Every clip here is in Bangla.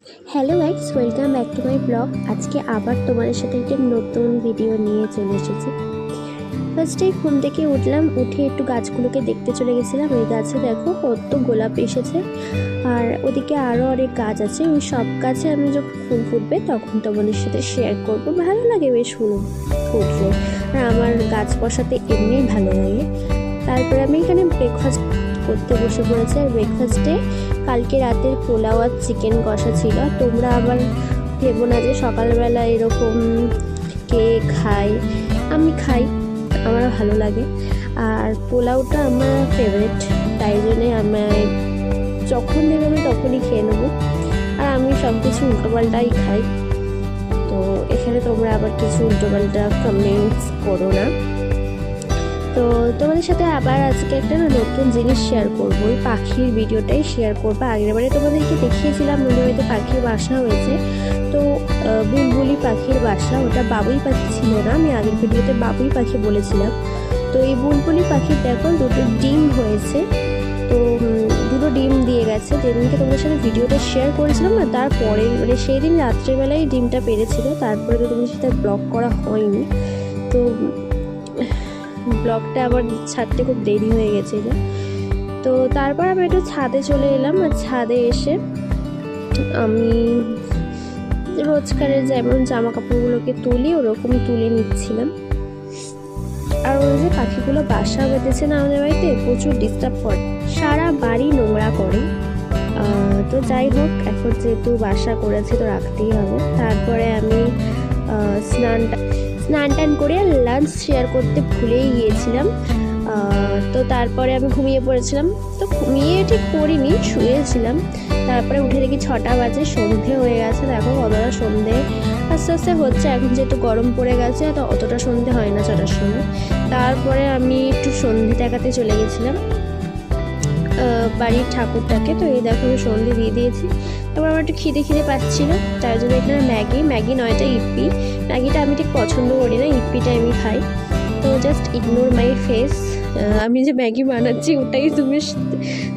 Hello guys, welcome back to my blog. আজকে আবার তোমাদের সাথে একটা নতুন ভিডিও নিয়ে চলে এসেছি। ফার্স্টেই ঘুম থেকে উঠলাম, উঠে একটু গাছগুলোকে দেখতে চলে গেছিলাম। ওই গাছে দেখো কত গোলাপ এসেছে, আর ওদিকে আরও অনেক গাছ আছে। ওই সব গাছে আমি যখন ফুল ফুটবে তখন তোমাদের সাথে শেয়ার করবো। ভালো লাগে বেশ ফুল ফুটলে, আর আমার গাছ বসাতে এমনিই ভালো লাগে। তারপরে আমি এখানে ব্রেকফাস্ট করতে বসে পড়েছি। আর ব্রেকফাস্টে কালকে রাতের পোলাও আর চিকেন কষা ছিল। তোমরা আবার ভেবো না যে সকালবেলা এরকম কে খাই, আমি খাই, আমার ভালো লাগে। আর পোলাওটা আমার ফেভারিট, তাই জন্যে আমার যখন দেবে আমি তখনই খেয়ে নেবো। আর আমি সব কিছু উল্টোপাল্টাই খাই, তো এখানে তোমরা আবার কিছু উল্টোপাল্টা কমেন্টস করো না। তো তোমাদের সাথে আবার আজকে একটা নতুন জিনিস শেয়ার করবো, ওই পাখির ভিডিওটাই শেয়ার করবো। আগের বারে তোমাদেরকে দেখিয়েছিলাম নদীতে পাখির বাসা হয়েছে, তো বুলবুলি পাখির বাসা, ওটা বাবুই পাখি ছিল না, আমি আগের ভিডিওতে বাবুই পাখি বলেছিলাম। তো এই বুলবুলি পাখির দেখো দুটো ডিম হয়েছে, তো দুটো ডিম দিয়ে গেছে। যেদিনকে তোমাদের সাথে ভিডিওটা শেয়ার করেছিলাম না, তারপরে মানে সেই দিন রাত্রেবেলায় ডিমটা পেরেছিল, তারপরে তো তোমাদের সাথে ব্লগ করা হয়নি। তো ব্লগটা আবার ছাড়তে খুব দেরি হয়ে গেছিলো। তো তারপর আমি একটু ছাদে চলে এলাম, আর ছাদে এসে আমি রোজকারের যেমন জামা কাপড়গুলোকে তুলি ওরকম তুলে নিচ্ছিলাম। আর ওই যে পাখিগুলো বাসা বেঁধেছে না আমাদের বাড়িতে, প্রচুর ডিস্টার্ব করে, সারা বাড়ি নোংরা করে। তো যাই হোক, এখন যেহেতু বাসা করেছে তো রাখতেই হবে। তারপরে আমি স্নান টান করে লাঞ্চ শেয়ার করতে ভুলেই গিয়েছিলাম। তো তারপরে আমি ঘুমিয়ে পড়েছিলাম, তো ঘুমিয়ে ঠিক পড়িনি, শুয়েছিলাম। তারপরে উঠে দেখি 6টা বাজে, সন্ধে হয়ে গেছে। দেখো কতটা সন্ধে আস্তে আস্তে হচ্ছে, এখন যেহেতু গরম পড়ে গেছে তো অতটা সন্ধে হয় না 6টার সময়। তারপরে আমি একটু সন্ধে দেখাতে চলে গেছিলাম বাড়ির ঠাকুরটাকে। তো এই দেখো আমি সন্ধে দিয়ে দিয়েছি। তারপর আমার একটু খিদে পাচ্ছিল, তার জন্য এখানে ম্যাগি নয়টা ইপ্পি। ম্যাগিটা আমি ঠিক পছন্দ করি না, ইপ্পিটা আমি খাই। তো জাস্ট ইগনোর মাই ফেস, আমি যে ম্যাগি বানাচ্ছি ওটাই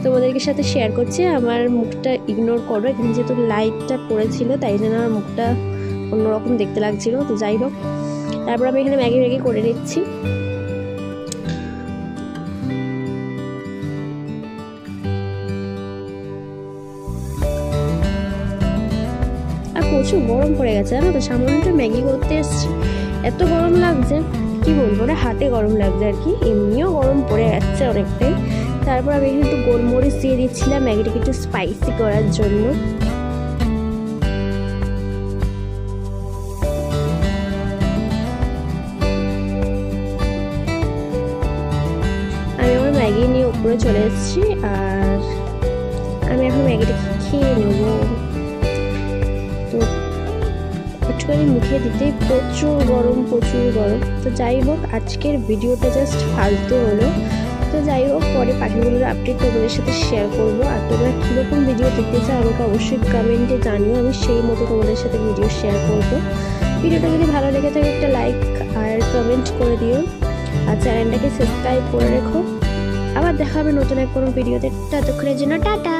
তোমাদেরকে সাথে শেয়ার করছি, আমার মুখটা ইগনোর করো। এখানে যেহেতু লাইটটা পড়েছিল তাই জন্য আমার মুখটা অন্যরকম দেখতে লাগছিল। তো যাই হোক, তারপর আমি এখানে ম্যাগি করে নিচ্ছি। প্রচুর গরম পড়ে গেছে জানো তো, সামান্য ম্যাগি করতে এসেছি, এত গরম লাগছে কি বলবো, ওটা হাতে গরম লাগছে আর কি, এমনিও গরম পড়ে যাচ্ছে অনেকটাই। তারপর আমি এখানে একটু গোলমরিচ দিয়ে দিচ্ছিলাম ম্যাগিটাকে একটু স্পাইসি করার জন্য। আমি আমার ম্যাগি নিয়ে উপরে চলে এসেছি, আর আমি এখন ম্যাগিটা খেয়ে নেবো। তো একটুখানি মুখে দিতেই প্রচুর গরম। তো যাই হোক, আজকের ভিডিওটা জাস্ট ফালতু হলো। তো যাই হোক, পরে পাখিগুলোর আপডেট তোমাদের সাথে শেয়ার করবো। আর তোমরা কীরকম ভিডিও দেখতে চাও আমাকে অবশ্যই কমেন্টে জানিও, আমি সেই মতো তোমাদের সাথে ভিডিও শেয়ার করবো। ভিডিওটা যদি ভালো লেগে থাকে একটা লাইক আর কমেন্ট করে দিও, আর চ্যানেলটাকে সাবস্ক্রাইব করে রেখো। আবার দেখা হবে নতুন এক কোনো ভিডিওতে, ততক্ষণের জন্য টাটা।